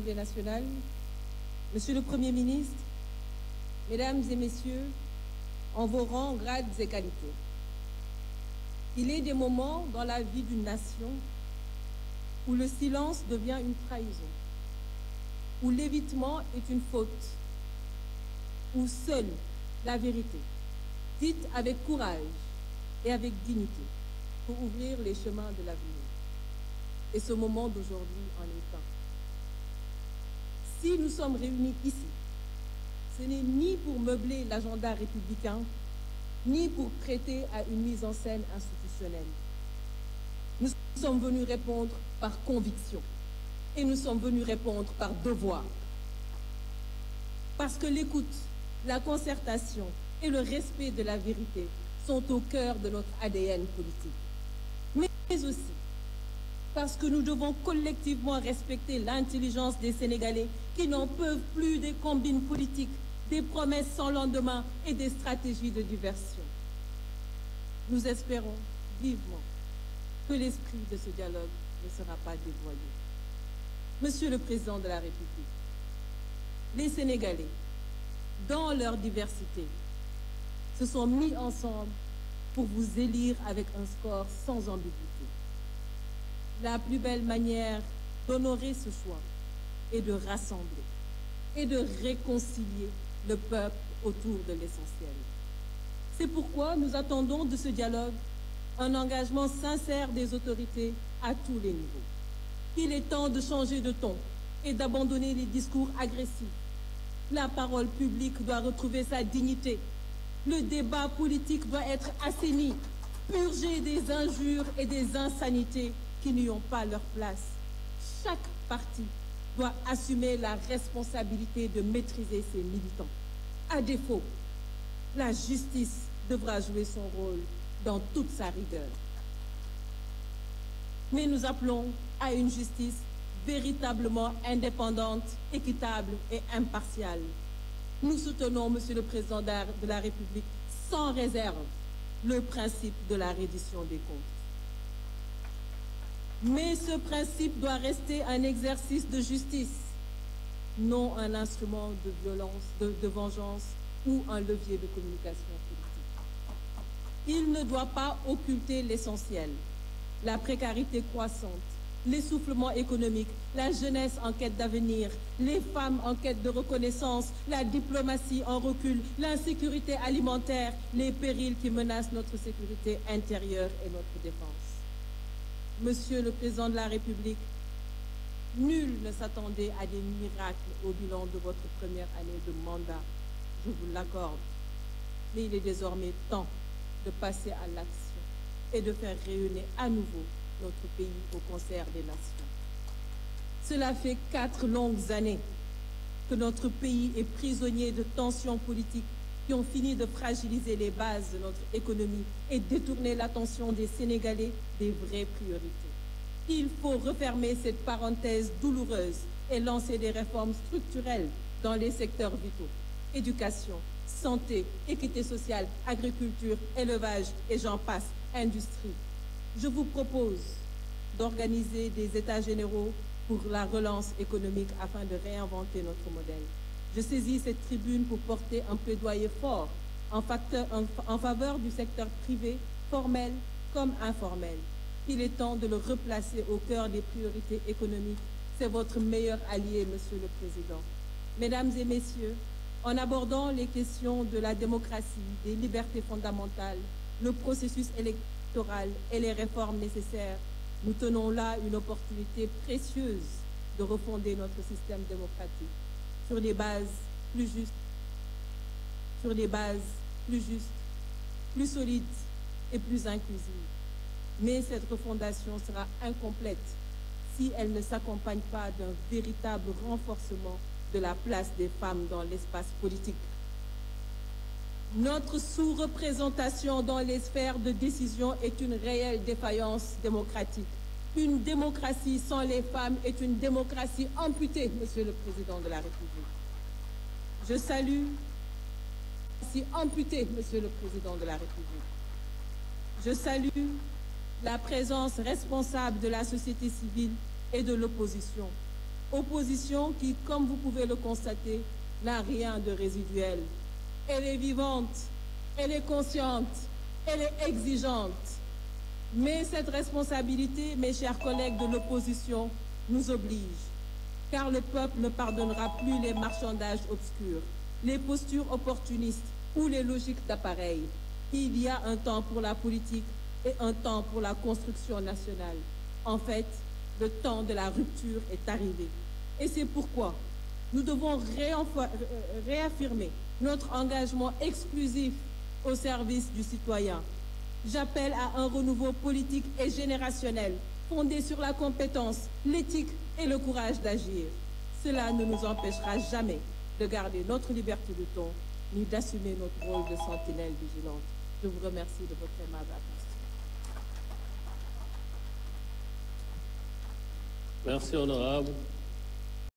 l'Assemblée nationale, Monsieur le Premier ministre, Mesdames et Messieurs, en vos rangs, grades et qualités, il est des moments dans la vie d'une nation où le silence devient une trahison, où l'évitement est une faute, où seule la vérité, dite avec courage et avec dignité, pour ouvrir les chemins de l'avenir. Et ce moment d'aujourd'hui en est un. Si nous sommes réunis ici, ce n'est ni pour meubler l'agenda républicain, ni pour prêter à une mise en scène institutionnelle. Nous sommes venus répondre par conviction et nous sommes venus répondre par devoir. Parce que l'écoute, la concertation et le respect de la vérité sont au cœur de notre ADN politique. Mais aussi parce que nous devons collectivement respecter l'intelligence des Sénégalais qui n'en peuvent plus des combines politiques, des promesses sans lendemain et des stratégies de diversion. Nous espérons vivement que l'esprit de ce dialogue ne sera pas dévoyé. Monsieur le Président de la République, les Sénégalais, dans leur diversité, se sont mis ensemble pour vous élire avec un score sans ambiguïté. La plus belle manière d'honorer ce choix est de rassembler et de réconcilier le peuple autour de l'essentiel. C'est pourquoi nous attendons de ce dialogue un engagement sincère des autorités à tous les niveaux. Il est temps de changer de ton et d'abandonner les discours agressifs. La parole publique doit retrouver sa dignité. Le débat politique doit être assaini, purgé des injures et des insanités qui n'y ont pas leur place. Chaque parti doit assumer la responsabilité de maîtriser ses militants. À défaut, la justice devra jouer son rôle dans toute sa rigueur. Mais nous appelons à une justice véritablement indépendante, équitable et impartiale. Nous soutenons, Monsieur le Président de la République, sans réserve, le principe de la reddition des comptes. Mais ce principe doit rester un exercice de justice, non un instrument de violence, de vengeance ou un levier de communication politique. Il ne doit pas occulter l'essentiel, la précarité croissante, l'essoufflement économique, la jeunesse en quête d'avenir, les femmes en quête de reconnaissance, la diplomatie en recul, l'insécurité alimentaire, les périls qui menacent notre sécurité intérieure et notre défense. Monsieur le Président de la République, nul ne s'attendait à des miracles au bilan de votre première année de mandat, je vous l'accorde. Mais il est désormais temps de passer à l'action et de faire rayonner à nouveau notre pays au concert des nations. Cela fait 4 longues années que notre pays est prisonnier de tensions politiques qui ont fini de fragiliser les bases de notre économie et détourner l'attention des Sénégalais des vraies priorités. Il faut refermer cette parenthèse douloureuse et lancer des réformes structurelles dans les secteurs vitaux: éducation, santé, équité sociale, agriculture, élevage et j'en passe, industrie. Je vous propose d'organiser des états généraux pour la relance économique afin de réinventer notre modèle. Je saisis cette tribune pour porter un plaidoyer fort en faveur du secteur privé, formel comme informel. Il est temps de le replacer au cœur des priorités économiques. C'est votre meilleur allié, Monsieur le Président. Mesdames et Messieurs, en abordant les questions de la démocratie, des libertés fondamentales, le processus électoral et les réformes nécessaires, nous tenons là une opportunité précieuse de refonder notre système démocratique sur des bases plus justes, plus solides et plus inclusives. Mais cette refondation sera incomplète si elle ne s'accompagne pas d'un véritable renforcement de la place des femmes dans l'espace politique. Notre sous-représentation dans les sphères de décision est une réelle défaillance démocratique. Une démocratie sans les femmes est une démocratie amputée, Monsieur le Président de la République. Je salue, amputée, Monsieur le Président de la République. Je salue la présence responsable de la société civile et de l'opposition, Opposition qui, comme vous pouvez le constater, n'a rien de résiduel. Elle est vivante, elle est consciente, elle est exigeante. Mais cette responsabilité, mes chers collègues de l'opposition, nous oblige. Car le peuple ne pardonnera plus les marchandages obscurs, les postures opportunistes ou les logiques d'appareil. Il y a un temps pour la politique et un temps pour la construction nationale. En fait, le temps de la rupture est arrivé. Et c'est pourquoi nous devons réaffirmer notre engagement exclusif au service du citoyen. J'appelle à un renouveau politique et générationnel, fondé sur la compétence, l'éthique et le courage d'agir. Cela ne nous empêchera jamais de garder notre liberté de ton, ni d'assumer notre rôle de sentinelle vigilante. Je vous remercie de votre aimable attention. Merci, honorable.